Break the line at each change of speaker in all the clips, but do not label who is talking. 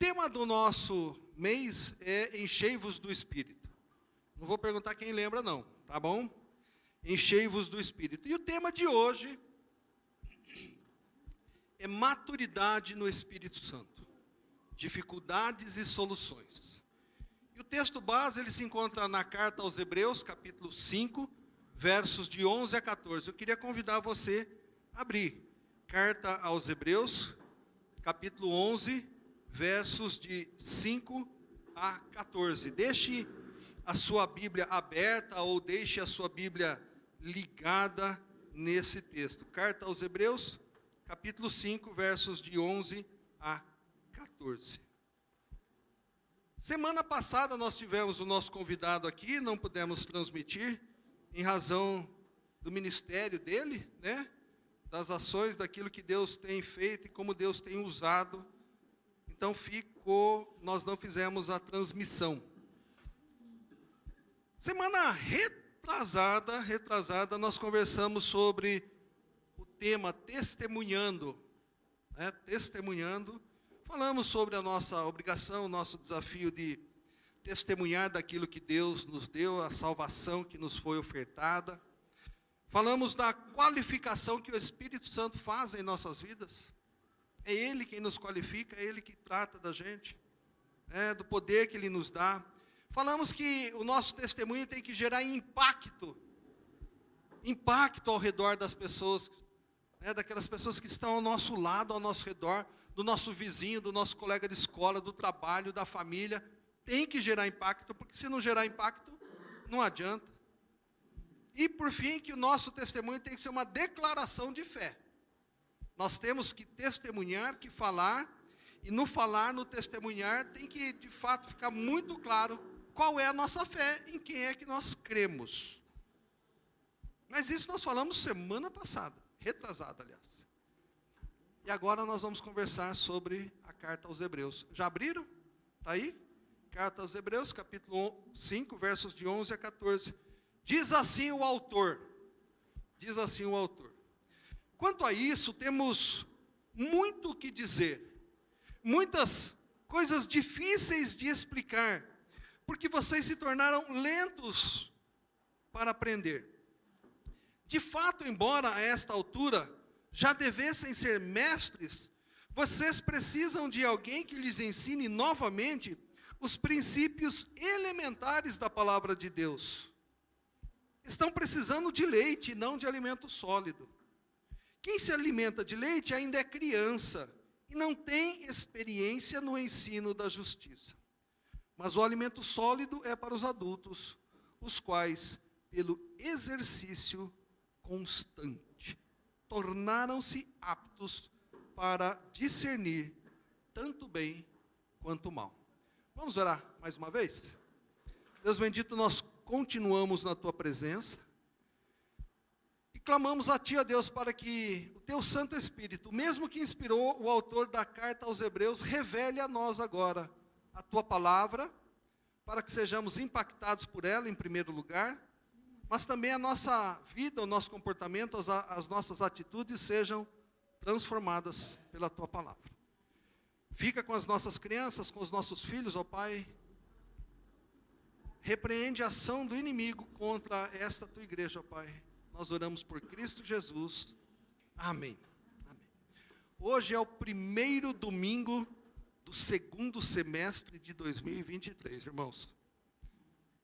tema do nosso mês é Enchei-vos do Espírito. Não vou perguntar quem lembra não, tá bom? Enchei-vos do Espírito. E o tema de hoje é maturidade no Espírito Santo. Dificuldades e soluções. E o texto base, ele se encontra na carta aos Hebreus, capítulo 5, versos de 11 a 14. Eu queria convidar você a abrir. Carta aos Hebreus, capítulo 11, versos de 5 a 14. Deixe a sua Bíblia aberta ou deixe a sua Bíblia ligada nesse texto. Carta aos Hebreus, capítulo 5, versos de 11 a 14. Semana passada nós tivemos o nosso convidado aqui, não pudemos transmitir, em razão do ministério dele, né? Das ações, daquilo que Deus tem feito e como Deus tem usado. Então nós não fizemos a transmissão. Semana retrasada, nós conversamos sobre o tema testemunhando, né? Testemunhando. Falamos sobre a nossa obrigação, o nosso desafio de testemunhar daquilo que Deus nos deu, a salvação que nos foi ofertada. Falamos da qualificação que o Espírito Santo faz em nossas vidas. É Ele quem nos qualifica, é Ele que trata da gente, do poder que Ele nos dá. Falamos que o nosso testemunho tem que gerar impacto ao redor das pessoas, daquelas pessoas que estão ao nosso lado, ao nosso redor, do nosso vizinho, do nosso colega de escola, do trabalho, da família. Tem que gerar impacto, porque se não gerar impacto, não adianta. E por fim, que o nosso testemunho tem que ser uma declaração de fé. Nós temos que testemunhar, que falar, e no falar, no testemunhar, tem que de fato ficar muito claro qual é a nossa fé, em quem é que nós cremos. Mas isso nós falamos semana passada, retrasada, aliás. E agora nós vamos conversar sobre a carta aos Hebreus. Já abriram? Está aí? Carta aos Hebreus, capítulo 5, versos de 11 a 14. Diz assim o autor. Quanto a isso, temos muito o que dizer. Muitas coisas difíceis de explicar, porque vocês se tornaram lentos para aprender. De fato, embora a esta altura já devessem ser mestres, vocês precisam de alguém que lhes ensine novamente os princípios elementares da palavra de Deus. Estão precisando de leite, não de alimento sólido. Quem se alimenta de leite ainda é criança e não tem experiência no ensino da justiça. Mas o alimento sólido é para os adultos, os quais, pelo exercício constante, tornaram-se aptos para discernir tanto bem quanto mal. Vamos orar mais uma vez? Deus bendito, nós continuamos na Tua presença e clamamos a Ti, ó Deus, para que o Teu Santo Espírito, mesmo que inspirou o autor da carta aos Hebreus, revele a nós agora a Tua palavra, para que sejamos impactados por ela em primeiro lugar, mas também a nossa vida, o nosso comportamento, as nossas atitudes sejam transformadas pela Tua palavra. Fica com as nossas crianças, com os nossos filhos, ó Pai. Repreende a ação do inimigo contra esta Tua igreja, ó Pai. Nós oramos por Cristo Jesus. Amém. Amém. Hoje é o primeiro domingo do segundo semestre de 2023, irmãos.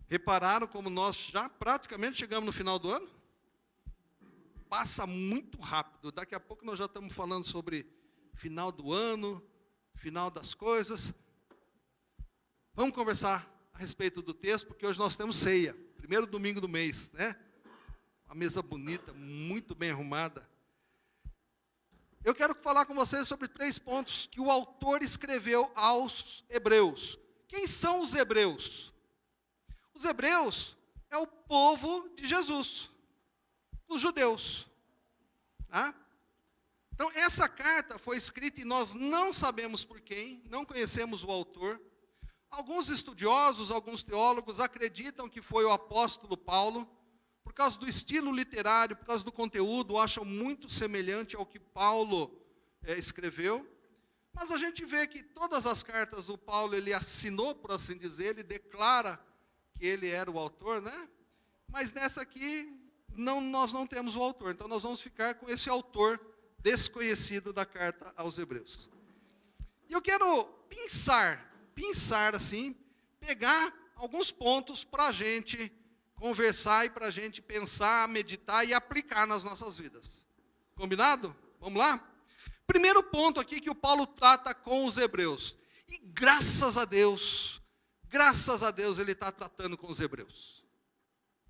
Repararam como nós já praticamente chegamos no final do ano? Passa muito rápido. Daqui a pouco nós já estamos falando sobre final do ano, final das coisas. Vamos conversar a respeito do texto, porque hoje nós temos ceia. Primeiro domingo do mês, né? Uma mesa bonita, muito bem arrumada. Eu quero falar com vocês sobre 3 pontos que o autor escreveu aos Hebreus. Quem são os Hebreus? Os Hebreus é o povo de Jesus, os judeus. Tá? Então, essa carta foi escrita e nós não sabemos por quem, não conhecemos o autor. Alguns estudiosos, alguns teólogos acreditam que foi o apóstolo Paulo, por causa do estilo literário, por causa do conteúdo, acham muito semelhante ao que Paulo escreveu. Mas a gente vê que todas as cartas do Paulo, ele assinou, por assim dizer, ele declara que ele era o autor, né? Mas nessa aqui, nós não temos o autor. Então, nós vamos ficar com esse autor desconhecido da carta aos Hebreus. E eu quero pensar assim, pegar alguns pontos para a gente conversar e para a gente pensar, meditar e aplicar nas nossas vidas. Combinado? Vamos lá? Primeiro ponto aqui que o Paulo trata com os hebreus. E graças a Deus ele está tratando com os hebreus.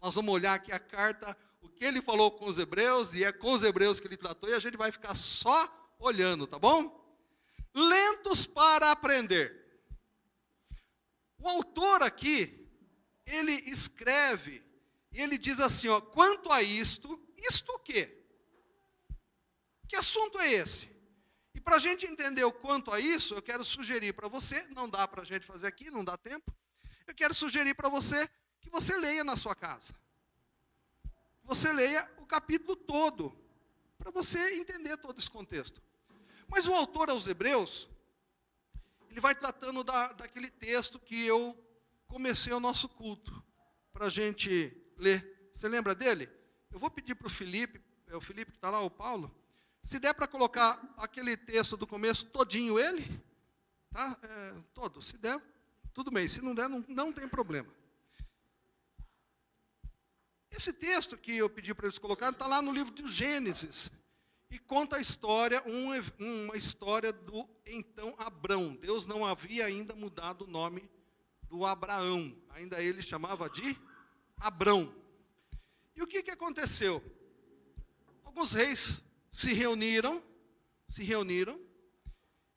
Nós vamos olhar aqui a carta, o que ele falou com os hebreus, e é com os hebreus que ele tratou, e a gente vai ficar só olhando, tá bom? Lentos para aprender. O autor aqui, ele escreve, e ele diz assim, ó, quanto a isto o quê? Que assunto é esse? E para a gente entender o quanto a isso, eu quero sugerir para você, não dá para a gente fazer aqui, não dá tempo, eu quero sugerir para você que você leia na sua casa. Você leia o capítulo todo, para você entender todo esse contexto. Mas o autor aos Hebreus, ele vai tratando daquele texto que eu comecei o nosso culto, para a gente ler. Você lembra dele? Eu vou pedir para o Felipe que está lá, o Paulo, se der para colocar aquele texto do começo todinho ele, tá? Todo, se der, tudo bem, se não der, não tem problema. Esse texto que eu pedi para eles colocarem está lá no livro de Gênesis e conta a história, uma história do então Abrão. Deus não havia ainda mudado o nome do Abraão, ainda ele chamava de Abrão. E o que aconteceu? Alguns reis se reuniram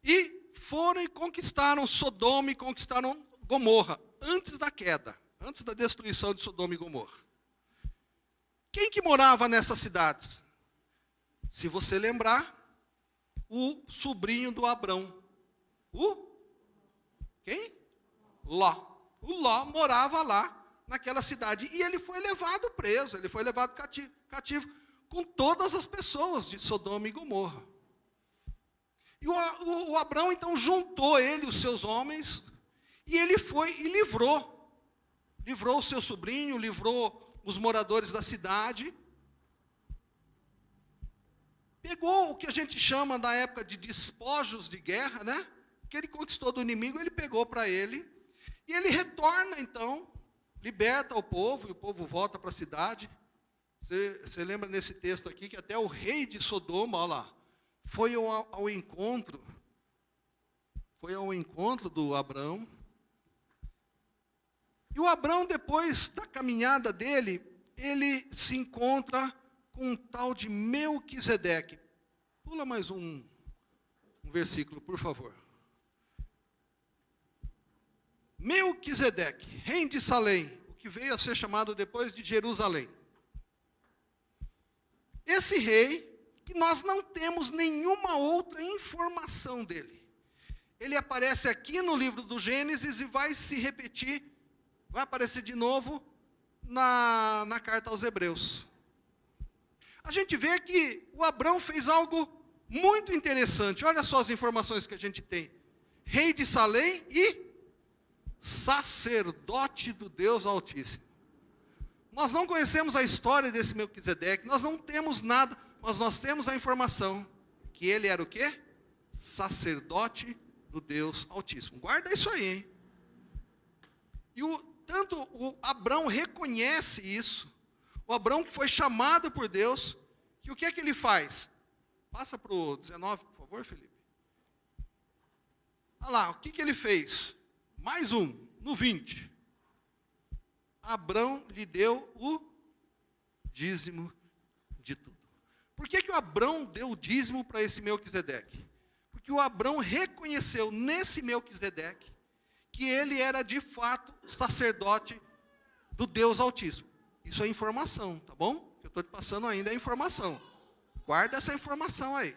e foram e conquistaram Sodoma e conquistaram Gomorra, antes da queda, antes da destruição de Sodoma e Gomorra. Quem que morava nessas cidades? Se você lembrar, o sobrinho do Abrão. Quem? Ló. O Ló morava lá, naquela cidade, e ele foi levado preso, ele foi levado cativo com todas as pessoas de Sodoma e Gomorra. E o Abrão, então, juntou ele, os seus homens, e ele foi e livrou o seu sobrinho, livrou os moradores da cidade, pegou o que a gente chama na época de despojos de guerra, né? Que ele conquistou do inimigo, ele pegou para ele, e ele retorna então, liberta o povo, e o povo volta para a cidade. Você lembra nesse texto aqui, que até o rei de Sodoma, olha lá, foi ao encontro do Abrão. E o Abrão, depois da caminhada dele, ele se encontra com um tal de Melquisedeque. Pula mais um versículo, por favor. Melquisedeque, rei de Salém, o que veio a ser chamado depois de Jerusalém. Esse rei, que nós não temos nenhuma outra informação dele. Ele aparece aqui no livro do Gênesis e vai se repetir, vai aparecer de novo na carta aos Hebreus. A gente vê que o Abrão fez algo muito interessante. Olha só as informações que a gente tem. Rei de Salém e sacerdote do Deus Altíssimo. Nós não conhecemos a história desse Melquisedeque, nós não temos nada, mas nós temos a informação que ele era o quê? Sacerdote do Deus Altíssimo. Guarda isso aí, hein? E tanto o Abrão reconhece isso, o Abrão que foi chamado por Deus, que o que é que ele faz? Passa para o 19, por favor, Felipe. Olha lá, o que ele fez? Mais um, no 20. Abrão lhe deu o dízimo de tudo. Por que o Abrão deu o dízimo para esse Melquisedeque? Porque o Abrão reconheceu nesse Melquisedeque que ele era de fato sacerdote do Deus Altíssimo. Isso é informação, tá bom? O que eu estou te passando ainda é informação. Guarda essa informação aí.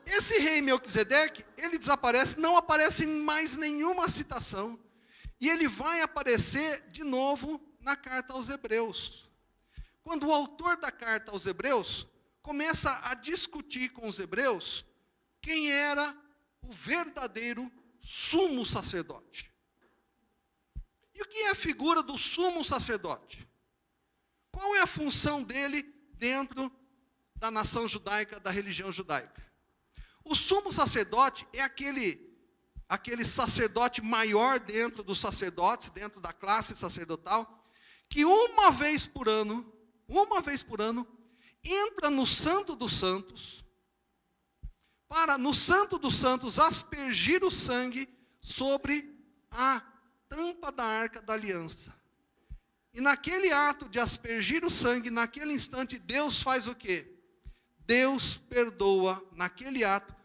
Esse rei Melquisedeque, ele desaparece, não aparece em mais nenhuma citação. E ele vai aparecer de novo na carta aos Hebreus. Quando o autor da carta aos Hebreus começa a discutir com os hebreus quem era o verdadeiro sumo sacerdote. E o que é a figura do sumo sacerdote? Qual é a função dele dentro da nação judaica, da religião judaica? O sumo sacerdote é aquele sacerdote maior dentro dos sacerdotes, dentro da classe sacerdotal, que uma vez por ano, entra no Santo dos Santos, para no Santo dos Santos aspergir o sangue sobre a tampa da Arca da Aliança. E naquele ato de aspergir o sangue, naquele instante, Deus faz o quê? Deus perdoa, naquele ato,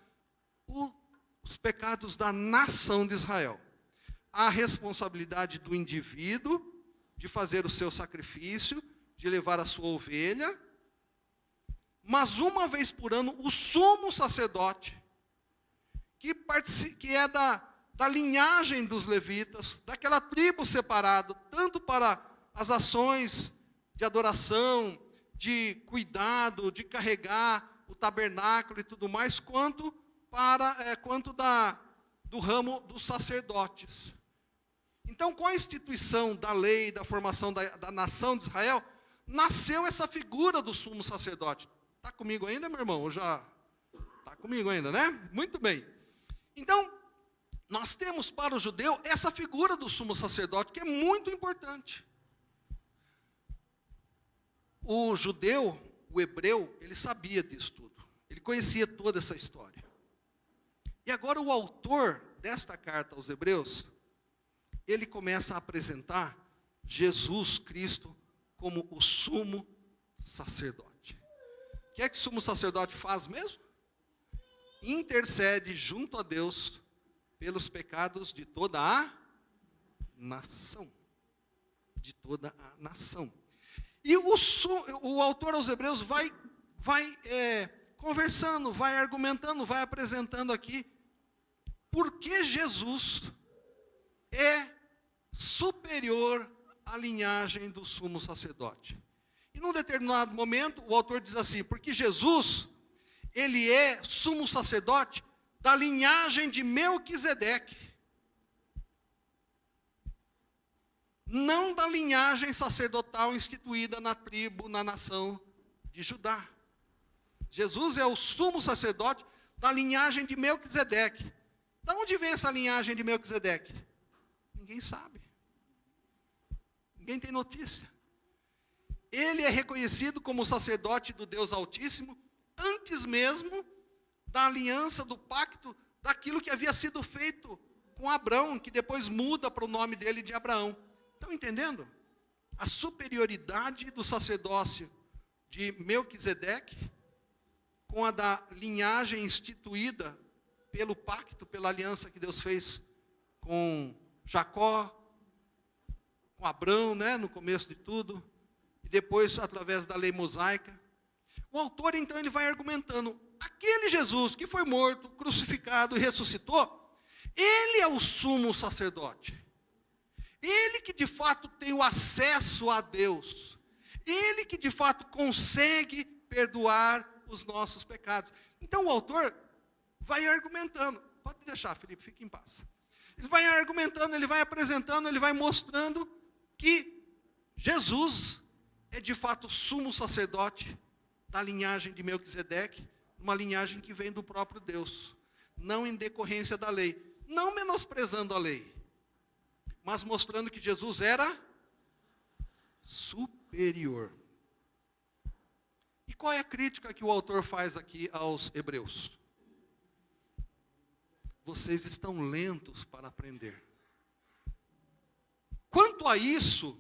os pecados da nação de Israel. A responsabilidade do indivíduo de fazer o seu sacrifício, de levar a sua ovelha, mas uma vez por ano, o sumo sacerdote, que é da linhagem dos levitas, daquela tribo separada, tanto para as ações de adoração, de cuidado, de carregar o tabernáculo e tudo mais, quanto do ramo dos sacerdotes. Então, com a instituição da lei, da formação da nação de Israel, nasceu essa figura do sumo sacerdote. Está comigo ainda, meu irmão? Ou já está comigo ainda, né? Muito bem. Então, nós temos para o judeu essa figura do sumo sacerdote, que é muito importante. O judeu, o hebreu, ele sabia disso tudo. Ele conhecia toda essa história. E agora o autor desta carta aos Hebreus, ele começa a apresentar Jesus Cristo como o sumo sacerdote. O que é que o sumo sacerdote faz mesmo? Intercede junto a Deus pelos pecados de toda a nação. De toda a nação. E o autor aos Hebreus vai conversando, vai argumentando, vai apresentando aqui por que Jesus é superior à linhagem do sumo sacerdote. E num determinado momento, o autor diz assim, porque Jesus, ele é sumo sacerdote da linhagem de Melquisedeque, não da linhagem sacerdotal instituída na tribo, na nação de Judá. Jesus é o sumo sacerdote da linhagem de Melquisedeque. De onde vem essa linhagem de Melquisedeque? Ninguém sabe. Ninguém tem notícia. Ele é reconhecido como sacerdote do Deus Altíssimo, antes mesmo da aliança, do pacto, daquilo que havia sido feito com Abraão, que depois muda para o nome dele de Abraão. Estão entendendo? A superioridade do sacerdócio de Melquisedeque, com a da linhagem instituída pelo pacto, pela aliança que Deus fez com Jacó, com Abraão, né, no começo de tudo, e depois através da lei mosaica. O autor, então, ele vai argumentando, aquele Jesus que foi morto, crucificado e ressuscitou, ele é o sumo sacerdote. Ele que de fato tem o acesso a Deus. Ele que de fato consegue perdoar os nossos pecados. Então o autor vai argumentando. Pode deixar, Felipe, fique em paz. Ele vai argumentando, ele vai apresentando, ele vai mostrando que Jesus é de fato sumo sacerdote da linhagem de Melquisedeque, uma linhagem que vem do próprio Deus, não em decorrência da lei, não menosprezando a lei, mas mostrando que Jesus era superior. E qual é a crítica que o autor faz aqui aos hebreus? Vocês estão lentos para aprender. Quanto a isso,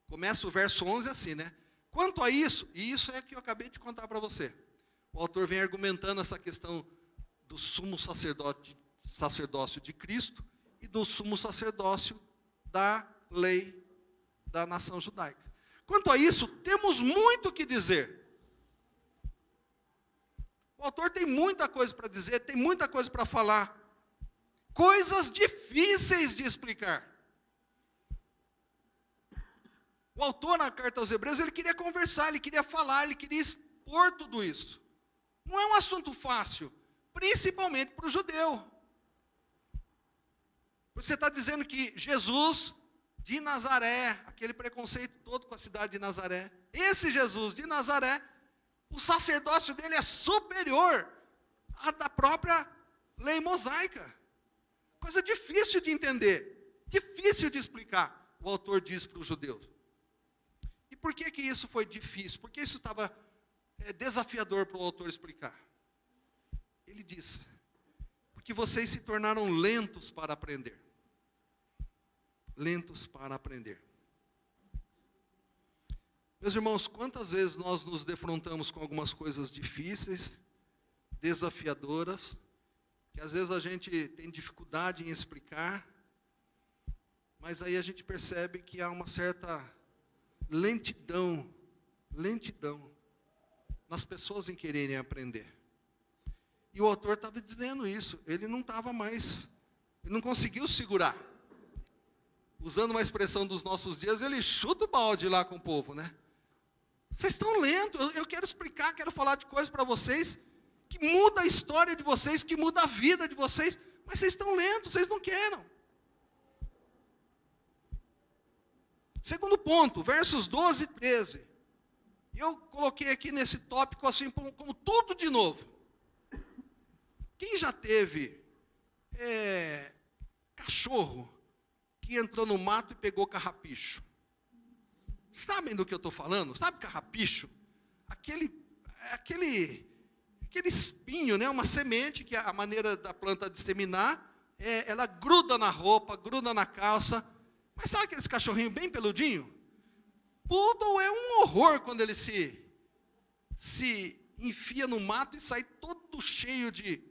começa o verso 11 assim, né? Quanto a isso, e isso é que eu acabei de contar para você. O autor vem argumentando essa questão do sumo sacerdócio de Cristo e do sumo sacerdócio da lei da nação judaica. Quanto a isso, temos muito o que dizer. O autor tem muita coisa para dizer, tem muita coisa para falar. Coisas difíceis de explicar. O autor, na carta aos Hebreus, ele queria conversar, ele queria falar, ele queria expor tudo isso. Não é um assunto fácil. principalmente para o judeu. Você está dizendo que Jesus de Nazaré, aquele preconceito todo com a cidade de Nazaré, esse Jesus de Nazaré, o sacerdócio dele é superior à da própria lei mosaica. Coisa difícil de entender, difícil de explicar, o autor diz para os judeus. E por que isso foi difícil? Por que isso estava desafiador para o autor explicar? Ele diz, porque vocês se tornaram lentos para aprender. Lentos para aprender. Meus irmãos, quantas vezes nós nos defrontamos com algumas coisas difíceis, desafiadoras, que às vezes a gente tem dificuldade em explicar, mas aí a gente percebe que há uma certa lentidão nas pessoas em quererem aprender. E o autor estava dizendo isso, ele não conseguiu segurar. Usando uma expressão dos nossos dias, ele chuta o balde lá com o povo, né? Vocês estão lentos, eu quero explicar, quero falar de coisas para vocês, que muda a história de vocês, que muda a vida de vocês, mas vocês estão lentos, vocês não querem. Segundo ponto, versos 12 e 13. Eu coloquei aqui nesse tópico assim, como tudo de novo. Quem já teve cachorro que entrou no mato e pegou carrapicho? Sabem do que eu estou falando? Sabe carrapicho? Aquele espinho, né? Uma semente que a maneira da planta disseminar, ela gruda na roupa, gruda na calça. Mas sabe aqueles cachorrinhos bem peludinhos? Poodle é um horror quando ele se enfia no mato e sai todo cheio de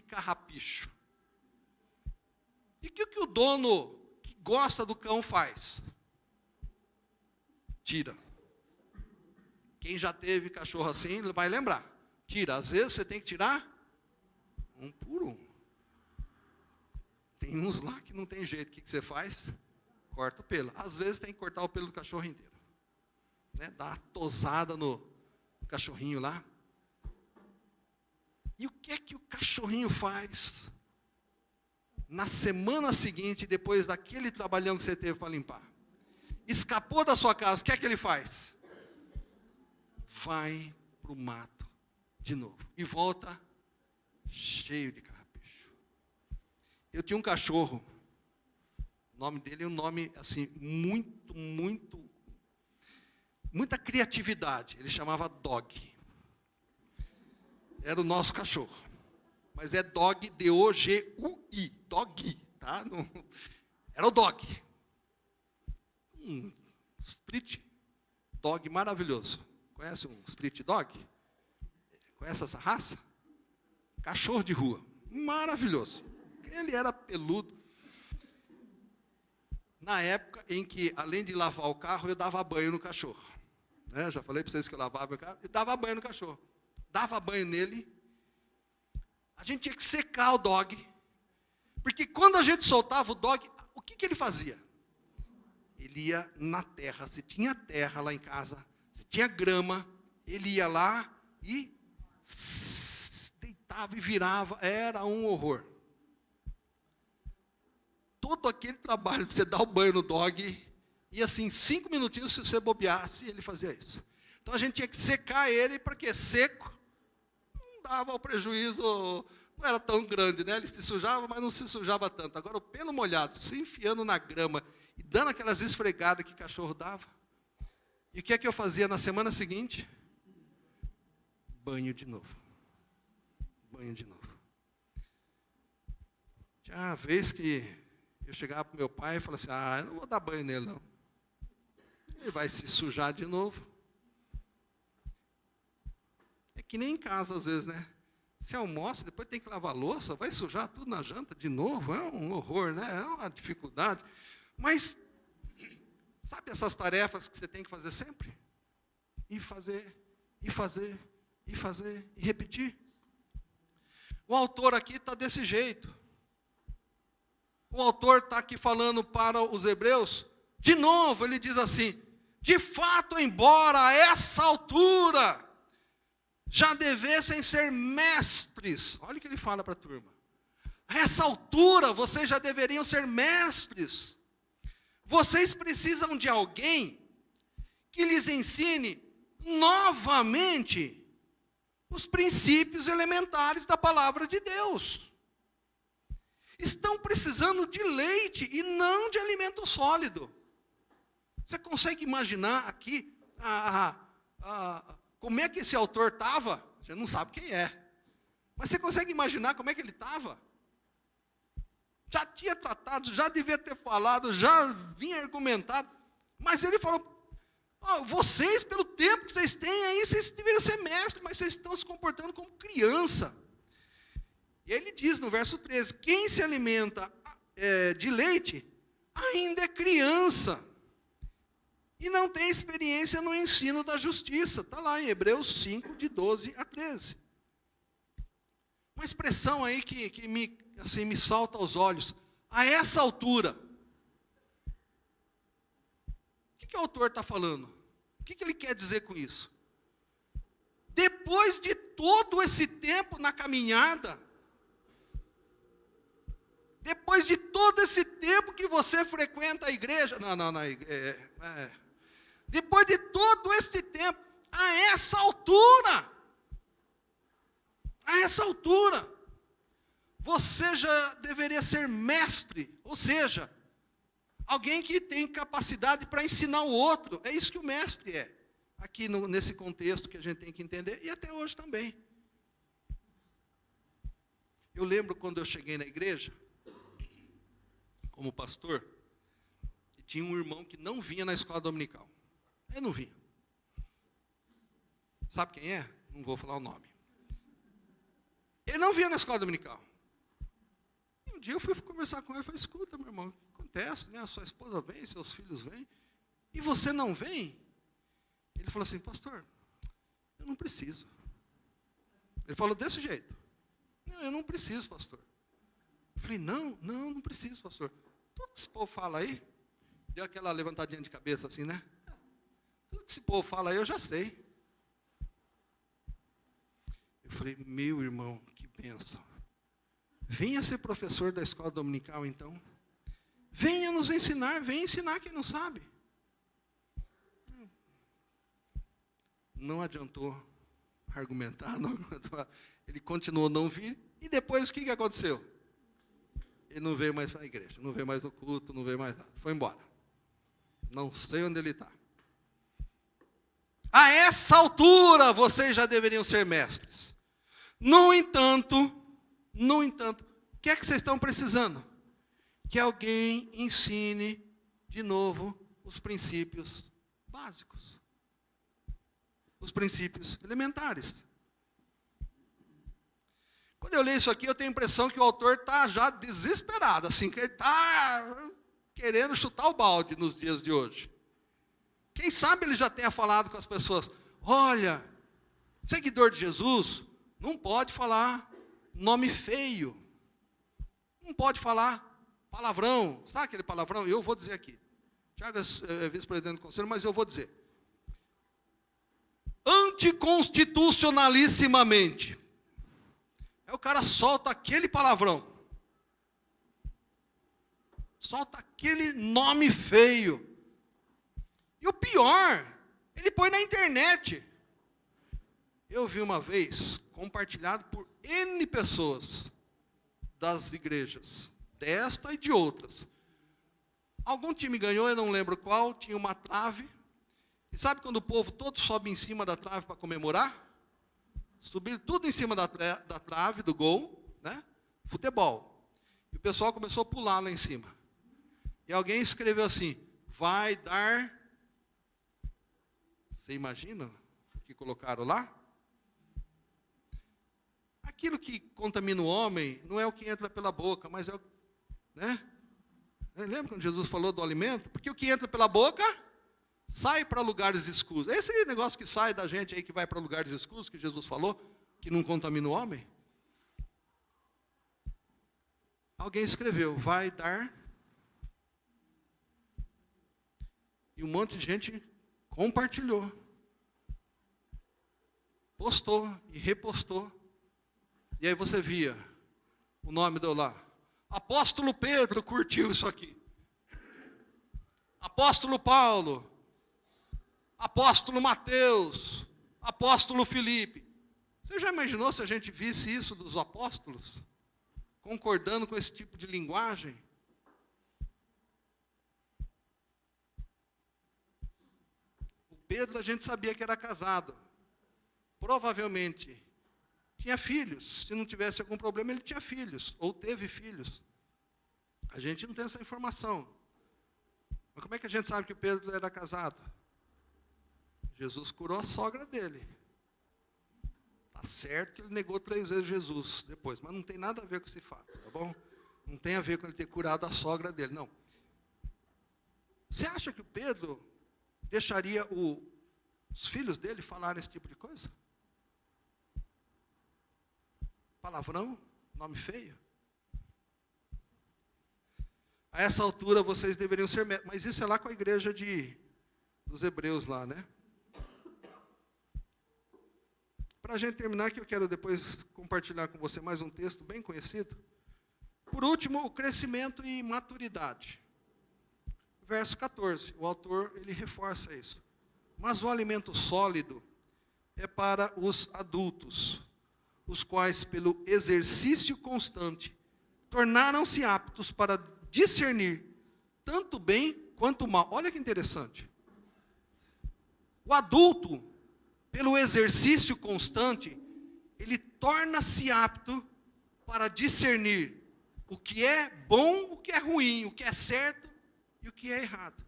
carrapicho. E o que o dono que gosta do cão faz? Tira. Quem já teve cachorro assim, vai lembrar. Tira. Às vezes você tem que tirar um por um. Tem uns lá que não tem jeito. O que você faz? Corta o pelo. Às vezes tem que cortar o pelo do cachorro inteiro. Né? Dá uma tosada no cachorrinho lá. E o que é que o cachorrinho faz na semana seguinte, depois daquele trabalhão que você teve para limpar? Escapou da sua casa, o que é que ele faz? Vai para o mato de novo. E volta cheio de carrapicho. Eu tinha um cachorro. O nome dele é um nome, assim, muita criatividade. Ele chamava Dog. Era o nosso cachorro. Mas é Dog, D-O-G-U-I. Dog, tá? Não, era o Dog. Street Dog maravilhoso. Conhece um Street Dog? Conhece essa raça? Cachorro de rua. Maravilhoso. Ele era peludo. Na época em que, além de lavar o carro, eu dava banho no cachorro. Né? Já falei para vocês que eu lavava o carro. Eu dava banho no cachorro. Dava banho nele. A gente tinha que secar o Dog. Porque quando a gente soltava o Dog, o que ele fazia? Ele ia na terra. Se tinha terra lá em casa, se tinha grama, ele ia lá e deitava e virava. Era um horror. Todo aquele trabalho de você dar o banho no Dog, e assim, 5 minutinhos, se você bobeasse, ele fazia isso. Então a gente tinha que secar ele, porque seco não dava o prejuízo, não era tão grande, né? Ele se sujava, mas não se sujava tanto. Agora o pelo molhado, se enfiando na grama e dando aquelas esfregadas que cachorro dava. E o que é que eu fazia na semana seguinte? Banho de novo. Banho de novo. Tinha uma vez que eu chegava para o meu pai e falava assim, eu não vou dar banho nele, não. Ele vai se sujar de novo. É que nem em casa, às vezes, né? Você almoça, depois tem que lavar a louça, vai sujar tudo na janta de novo. É um horror, né? É uma dificuldade. Mas, sabe essas tarefas que você tem que fazer sempre? E fazer, e fazer, e fazer, e repetir. O autor aqui está desse jeito. O autor está aqui falando para os hebreus, de novo, ele diz assim, de fato, embora a essa altura, já devessem ser mestres. Olha o que ele fala para a turma. A essa altura, vocês já deveriam ser mestres. Vocês precisam de alguém que lhes ensine novamente os princípios elementares da palavra de Deus. Estão precisando de leite e não de alimento sólido. Você consegue imaginar aqui como é que esse autor estava? Você não sabe quem é. Mas você consegue imaginar como é que ele estava? Já tinha tratado, já devia ter falado, já vinha argumentado. Mas ele falou, vocês, pelo tempo que vocês têm aí, vocês deveriam ser mestres, mas vocês estão se comportando como criança. E ele diz no verso 13, quem se alimenta de leite, ainda é criança. E não tem experiência no ensino da justiça. Está lá em Hebreus 5, de 12 a 13. Uma expressão aí que me salta aos olhos. A essa altura. O que o autor está falando? O que ele quer dizer com isso? Depois de todo esse tempo na caminhada, depois de todo esse tempo que você frequenta a igreja, depois de todo esse tempo, a essa altura, você já deveria ser mestre, ou seja, alguém que tem capacidade para ensinar o outro. É isso que o mestre é, aqui nesse contexto que a gente tem que entender, e até hoje também. Eu lembro quando eu cheguei na igreja, como pastor, e tinha um irmão que não vinha na escola dominical. Ele não vinha. Sabe quem é? Não vou falar o nome. Ele não vinha na escola dominical. E um dia eu fui conversar com ele e falei, escuta, meu irmão, o que acontece, né? A sua esposa vem, seus filhos vêm, e você não vem? Ele falou assim, pastor, eu não preciso. Ele falou desse jeito. Não, eu não preciso, pastor. Eu falei, não preciso, pastor. Tudo que esse povo fala aí, deu aquela levantadinha de cabeça assim, né? Tudo que esse povo fala aí, eu já sei. Eu falei, meu irmão, que bênção. Venha ser professor da escola dominical, então. Venha nos ensinar, venha ensinar quem não sabe. Não adiantou argumentar, não adiantou. Ele continuou a não vir, e depois o que aconteceu? Ele não veio mais para a igreja, não veio mais no culto, não veio mais nada. Foi embora. Não sei onde ele está. A essa altura, vocês já deveriam ser mestres. No entanto, o que é que vocês estão precisando? Que alguém ensine de novo os princípios básicos. Os princípios elementares. Quando eu leio isso aqui, eu tenho a impressão que o autor está já desesperado, assim, que ele está querendo chutar o balde nos dias de hoje. Quem sabe ele já tenha falado com as pessoas, olha, seguidor de Jesus, não pode falar nome feio, não pode falar palavrão, sabe aquele palavrão? Eu vou dizer aqui, Tiago é vice-presidente do conselho, mas eu vou dizer, anticonstitucionalissimamente, aí o cara solta aquele palavrão, solta aquele nome feio, e o pior, ele põe na internet. Eu vi uma vez, compartilhado por N pessoas das igrejas, desta e de outras. Algum time ganhou, eu não lembro qual, tinha uma trave. E sabe quando o povo todo sobe em cima da trave para comemorar? Subiram tudo em cima da trave, do gol, né? Futebol. E o pessoal começou a pular lá em cima. E alguém escreveu assim, vai dar... Você imagina o que colocaram lá? Aquilo que contamina o homem não é o que entra pela boca, mas é o... Né? Lembra quando Jesus falou do alimento? Porque o que entra pela boca sai para lugares escuros. Esse é o negócio que sai da gente aí, que vai para lugares escuros, que Jesus falou, que não contamina o homem. Alguém escreveu, vai dar... E um monte de gente compartilhou. postou e repostou. E aí você via o nome do lá. Apóstolo Pedro curtiu isso aqui. Apóstolo Paulo. Apóstolo Mateus. Apóstolo Felipe. Você já imaginou se a gente visse isso dos apóstolos? Concordando com esse tipo de linguagem? O Pedro a gente sabia que era casado. Provavelmente tinha filhos. Se não tivesse algum problema, ele tinha filhos. Ou teve filhos. A gente não tem essa informação. Mas como é que a gente sabe que o Pedro era casado? Jesus curou a sogra dele. Está certo que ele negou 3 vezes Jesus depois. Mas não tem nada a ver com esse fato, tá bom? Não tem a ver com ele ter curado a sogra dele, não. Você acha que o Pedro deixaria os filhos dele falarem esse tipo de coisa? Palavrão? Nome feio? A essa altura vocês deveriam ser médicos. Mas isso é lá com a igreja dos hebreus lá, né? Para a gente terminar, que eu quero depois compartilhar com você mais um texto bem conhecido. Por último, o crescimento e maturidade. Verso 14, o autor ele reforça isso. Mas o alimento sólido é para os adultos, os quais, pelo exercício constante, tornaram-se aptos para discernir tanto bem quanto mal. Olha que interessante. O adulto, pelo exercício constante, ele torna-se apto para discernir o que é bom, o que é ruim, o que é certo e o que é errado.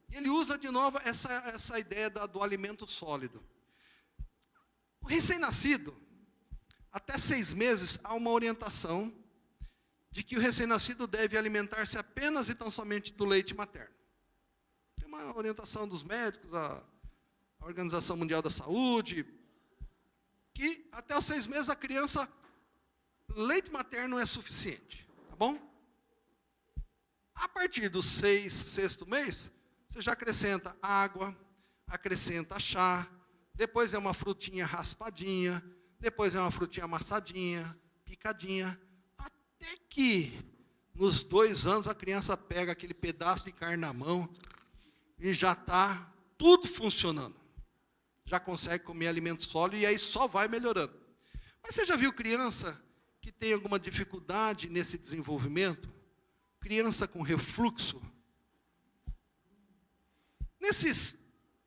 E ele usa de novo essa ideia do alimento sólido. O recém-nascido, até 6 meses, há uma orientação de que o recém-nascido deve alimentar-se apenas e tão somente do leite materno. Tem uma orientação dos médicos, a Organização Mundial da Saúde, que até os 6 meses a criança, leite materno é suficiente, tá bom? A partir do 6º mês, você já acrescenta água, acrescenta chá, depois é uma frutinha raspadinha, depois é uma frutinha amassadinha, picadinha, até que nos 2 anos a criança pega aquele pedaço de carne na mão e já está tudo funcionando. Já consegue comer alimento sólido e aí só vai melhorando. Mas você já viu criança que tem alguma dificuldade nesse desenvolvimento? Criança com refluxo? Nesses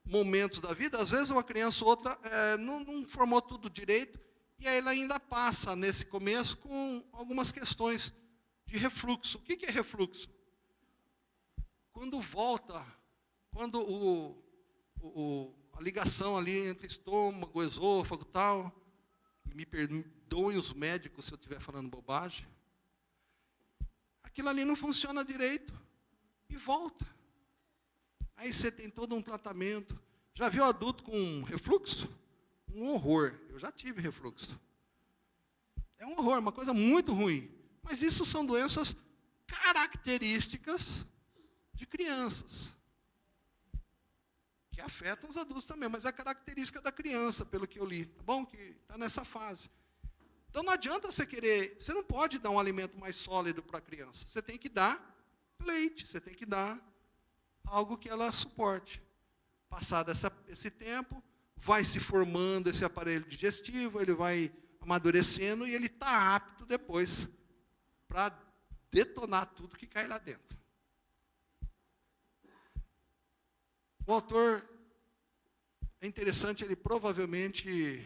momentos da vida, às vezes uma criança ou outra não formou tudo direito, e aí ela ainda passa nesse começo com algumas questões de refluxo. O que é refluxo? Quando volta, quando a ligação ali entre estômago, esôfago e tal, me perdoem os médicos se eu estiver falando bobagem, aquilo ali não funciona direito e volta. Aí você tem todo um tratamento. Já viu adulto com refluxo? Um horror. Eu já tive refluxo. É um horror, uma coisa muito ruim. Mas isso são doenças características de crianças, que afetam os adultos também, mas é característica da criança, pelo que eu li, tá bom? Que está nessa fase. Então não adianta você querer, você não pode dar um alimento mais sólido para a criança. Você tem que dar leite, você tem que dar algo que ela suporte. Passado esse tempo, vai se formando esse aparelho digestivo, ele vai amadurecendo e ele está apto depois para detonar tudo que cai lá dentro. O autor, é interessante, ele provavelmente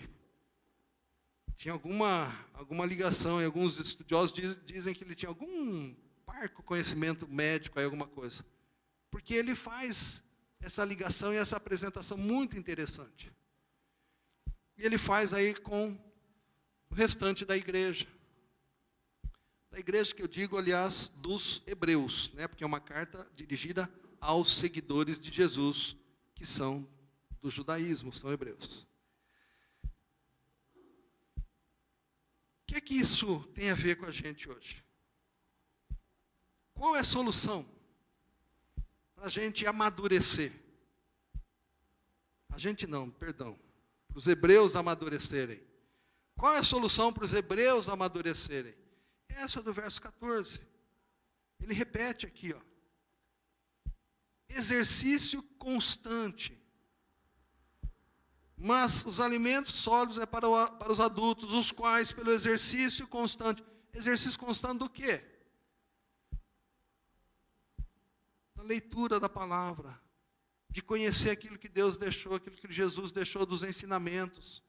tinha alguma ligação, e alguns estudiosos dizem que ele tinha algum parco conhecimento médico, aí alguma coisa. Porque ele faz essa ligação e essa apresentação muito interessante. E ele faz aí com o restante da igreja. Da igreja que eu digo, aliás, dos hebreus, né? Porque é uma carta dirigida aos seguidores de Jesus, que são do judaísmo, são hebreus. O que é que isso tem a ver com a gente hoje? Qual é a solução para a gente amadurecer? A gente não, perdão, para os hebreus amadurecerem. Qual é a solução para os hebreus amadurecerem? Essa do verso 14. Ele repete aqui, ó. Exercício constante. Mas os alimentos sólidos é para os adultos, os quais, pelo exercício constante. Exercício constante do quê? Da leitura da palavra. De conhecer aquilo que Deus deixou, aquilo que Jesus deixou dos ensinamentos.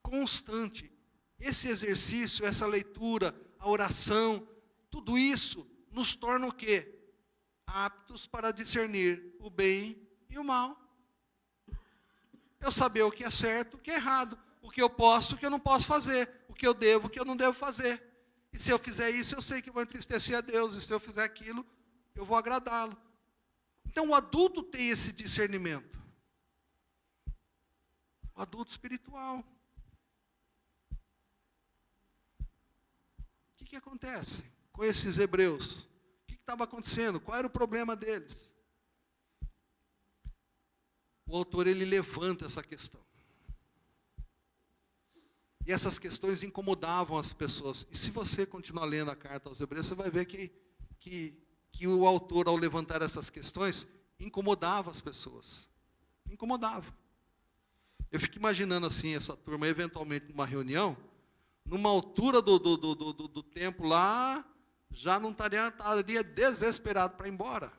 Constante. Esse exercício, essa leitura, a oração, tudo isso nos torna o quê? Aptos para discernir o bem e o mal. Eu saber o que é certo, o que é errado, o que eu posso, o que eu não posso fazer, o que eu devo, o que eu não devo fazer. E se eu fizer isso, eu sei que vou entristecer a Deus, e se eu fizer aquilo, eu vou agradá-lo. Então o adulto tem esse discernimento. O adulto espiritual. O que acontece com esses hebreus? O que estava acontecendo? Qual era o problema deles? O autor, ele levanta essa questão. E essas questões incomodavam as pessoas. E se você continuar lendo a carta aos hebreus, você vai ver que o autor, ao levantar essas questões, incomodava as pessoas. Incomodava. Eu fico imaginando assim, essa turma, eventualmente, numa reunião, numa altura do tempo lá, já não estaria desesperado para ir embora.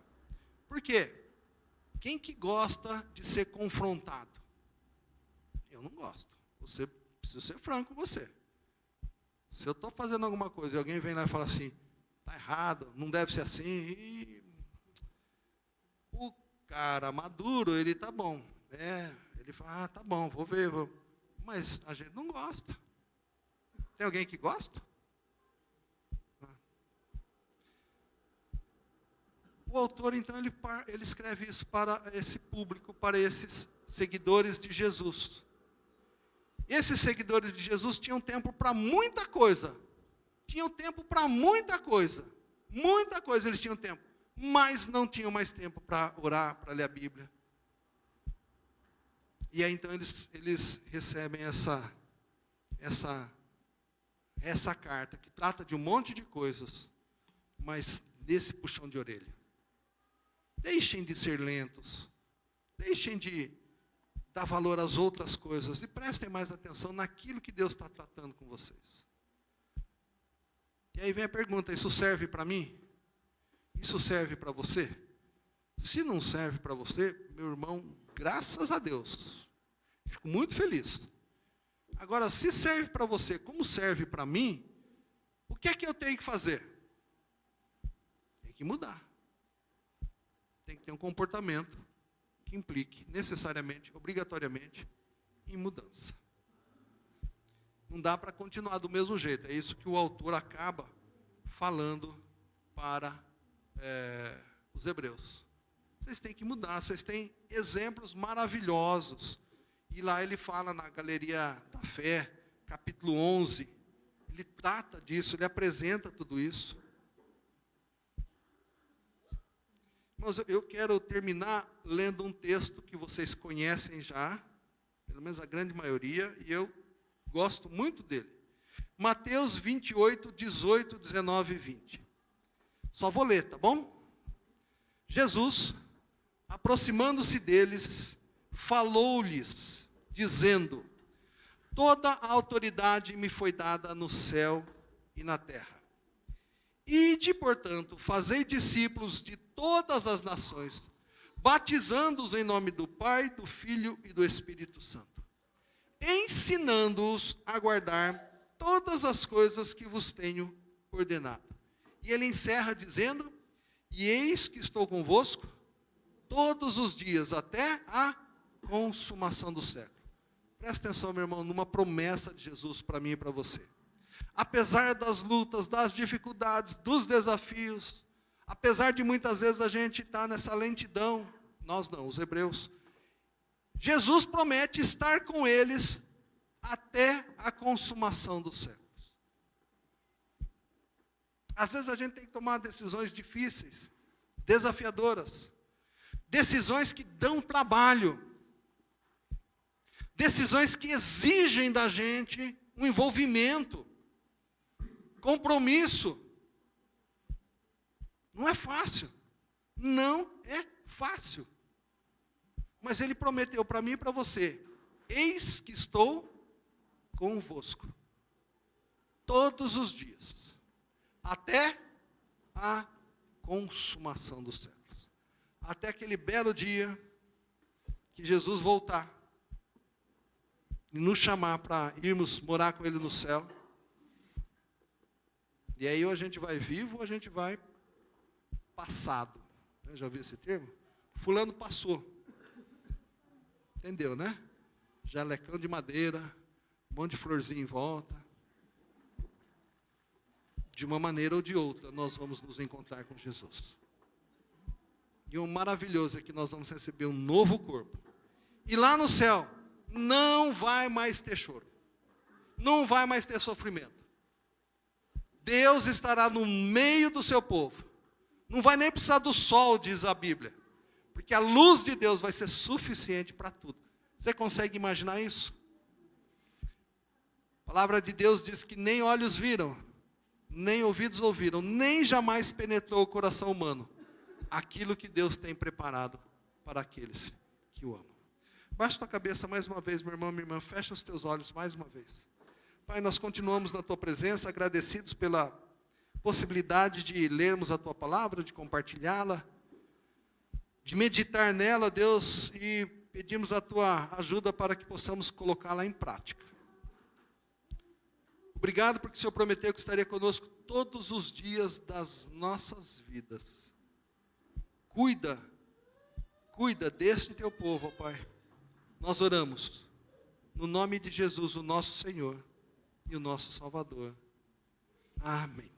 Por quê? Quem que gosta de ser confrontado? Eu não gosto. Você preciso ser franco com você. Se eu estou fazendo alguma coisa e alguém vem lá e fala assim, está errado, não deve ser assim, e o cara maduro, ele tá bom. Ele fala, tá bom, vou ver. Mas a gente não gosta. Tem alguém que gosta? O autor, então, ele escreve isso para esse público, para esses seguidores de Jesus. Esses seguidores de Jesus tinham tempo para muita coisa. Tinham tempo para muita coisa. Muita coisa eles tinham tempo. Mas não tinham mais tempo para orar, para ler a Bíblia. E aí, então, eles recebem essa carta, que trata de um monte de coisas, mas desse puxão de orelha. Deixem de ser lentos. Deixem de dar valor às outras coisas. E prestem mais atenção naquilo que Deus está tratando com vocês. E aí vem a pergunta, isso serve para mim? Isso serve para você? Se não serve para você, meu irmão, graças a Deus. Fico muito feliz. Agora, se serve para você, como serve para mim, o que é que eu tenho que fazer? Tem que mudar. Tem que ter um comportamento que implique necessariamente, obrigatoriamente, em mudança. Não dá para continuar do mesmo jeito. É isso que o autor acaba falando para os hebreus. Vocês têm que mudar, vocês têm exemplos maravilhosos. E lá ele fala na Galeria da Fé, capítulo 11, ele trata disso, ele apresenta tudo isso. Mas eu quero terminar lendo um texto que vocês conhecem já, pelo menos a grande maioria, e eu gosto muito dele. Mateus 28, 18, 19 e 20. Só vou ler, tá bom? Jesus, aproximando-se deles, falou-lhes, dizendo: toda a autoridade me foi dada no céu e na terra. Ide, portanto, fazei discípulos de todas as nações, batizando-os em nome do Pai, do Filho e do Espírito Santo, ensinando-os a guardar todas as coisas que vos tenho ordenado. E ele encerra dizendo: e eis que estou convosco todos os dias, até a consumação do século. Presta atenção, meu irmão, numa promessa de Jesus para mim e para você. Apesar das lutas, das dificuldades, dos desafios, apesar de muitas vezes a gente estar nessa lentidão, nós não, os hebreus, Jesus promete estar com eles até a consumação dos séculos. Às vezes a gente tem que tomar decisões difíceis, desafiadoras, decisões que dão trabalho, Decisões que exigem da gente um envolvimento, compromisso. Não é fácil. Não é fácil. Mas Ele prometeu para mim e para você: eis que estou convosco todos os dias, até a consumação dos séculos. Até aquele belo dia que Jesus voltar e nos chamar para irmos morar com Ele no céu. E aí ou a gente vai vivo ou a gente vai passado. Já ouviu esse termo? Fulano passou. Entendeu, né? Jalecão de madeira, um monte de florzinha em volta. De uma maneira ou de outra, nós vamos nos encontrar com Jesus. E o maravilhoso é que nós vamos receber um novo corpo. E lá no céu, não vai mais ter choro. Não vai mais ter sofrimento. Deus estará no meio do seu povo. Não vai nem precisar do sol, diz a Bíblia. Porque a luz de Deus vai ser suficiente para tudo. Você consegue imaginar isso? A palavra de Deus diz que nem olhos viram, nem ouvidos ouviram, nem jamais penetrou o coração humano aquilo que Deus tem preparado para aqueles que o amam. Baixa tua cabeça mais uma vez, meu irmão, minha irmã, fecha os teus olhos mais uma vez. Pai, nós continuamos na tua presença, agradecidos pela possibilidade de lermos a tua palavra, de compartilhá-la, de meditar nela, Deus, e pedimos a tua ajuda para que possamos colocá-la em prática. Obrigado porque o Senhor prometeu que estaria conosco todos os dias das nossas vidas. Cuida deste teu povo, ó Pai. Nós oramos no nome de Jesus, o nosso Senhor e o nosso Salvador. Amém.